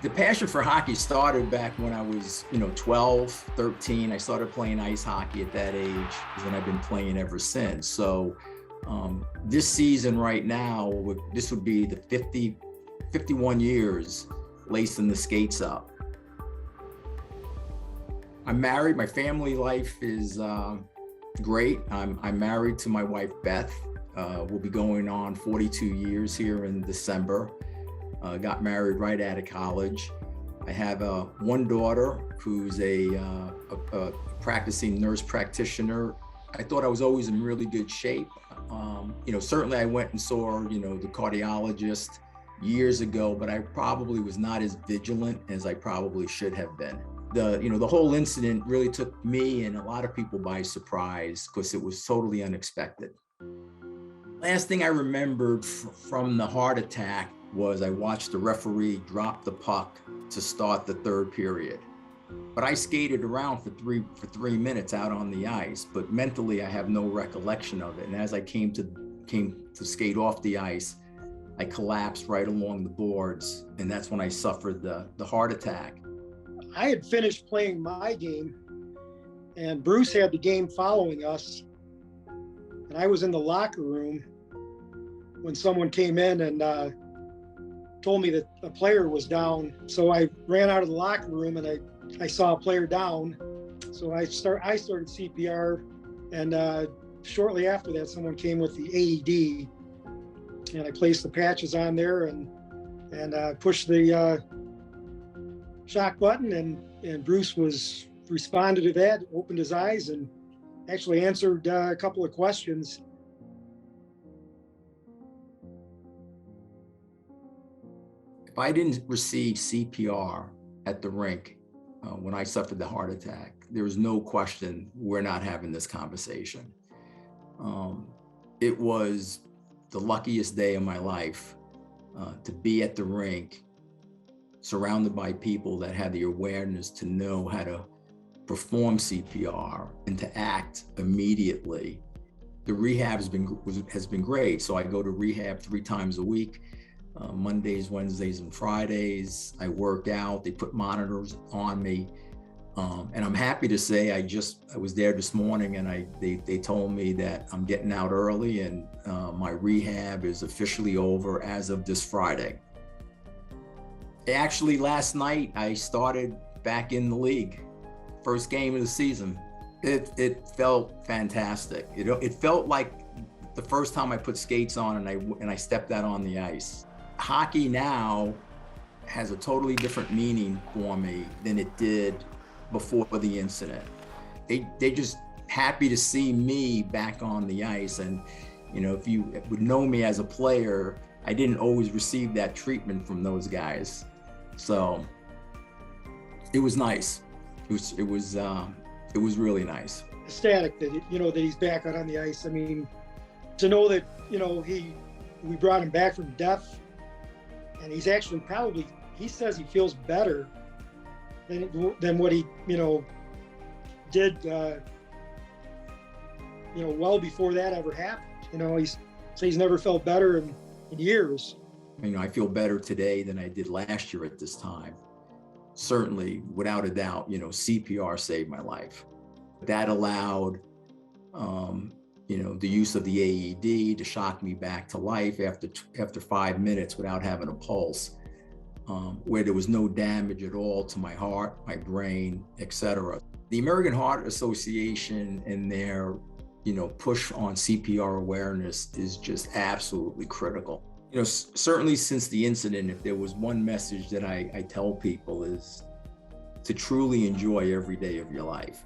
The passion for hockey started back when I was, 12, 13. I started playing ice hockey at that age, and I've been playing ever since. So this season right now, this would be the 51 years lacing the skates up. I'm married. My family life is great. I'm married to my wife, Beth. We'll be going on 42 years here in December. Got married right out of college. I have one daughter who's a practicing nurse practitioner. I thought I was always in really good shape. Certainly I went and saw, the cardiologist years ago, but I probably was not as vigilant as I probably should have been. The whole incident really took me and a lot of people by surprise because it was totally unexpected. Last thing I remembered from the heart attack was I watched the referee drop the puck to start the third period. But I skated around for three minutes out on the ice, but mentally I have no recollection of it. And as I came to skate off the ice, I collapsed right along the boards, and that's when I suffered the heart attack. I had finished playing my game, and Bruce had the game following us, and I was in the locker room when someone came in and told me that a player was down. So I ran out of the locker room and I saw a player down. So I started CPR, and shortly after that, someone came with the AED, and I placed the patches on there and pushed the shock button, and Bruce responded to that, opened his eyes, and actually answered a couple of questions. If I didn't receive CPR at the rink when I suffered the heart attack, there was no question we're not having this conversation. It was the luckiest day of my life to be at the rink, surrounded by people that had the awareness to know how to perform CPR and to act immediately. The rehab has been great. So I go to rehab 3 times a week. Mondays, Wednesdays, and Fridays. I work out. They put monitors on me, and I'm happy to say I was there this morning, and they told me that I'm getting out early, and my rehab is officially over as of this Friday. Actually, last night I started back in the league, first game of the season. It felt fantastic. It felt like the first time I put skates on and I stepped out on the ice. Hockey now has a totally different meaning for me than it did before the incident. They just happy to see me back on the ice. And, if you would know me as a player, I didn't always receive that treatment from those guys. So it was nice. It was really nice. Ecstatic that, that he's back out on the ice. I mean, to know that, we brought him back from death. And he's actually he says he feels better than what he, did, well before that ever happened. He's never felt better in years. I feel better today than I did last year at this time. Certainly, without a doubt, CPR saved my life. That allowed, the use of the AED to shock me back to life after 5 minutes without having a pulse, where there was no damage at all to my heart, my brain, etc. The American Heart Association and their, push on CPR awareness is just absolutely critical. Certainly since the incident, if there was one message that I tell people is to truly enjoy every day of your life.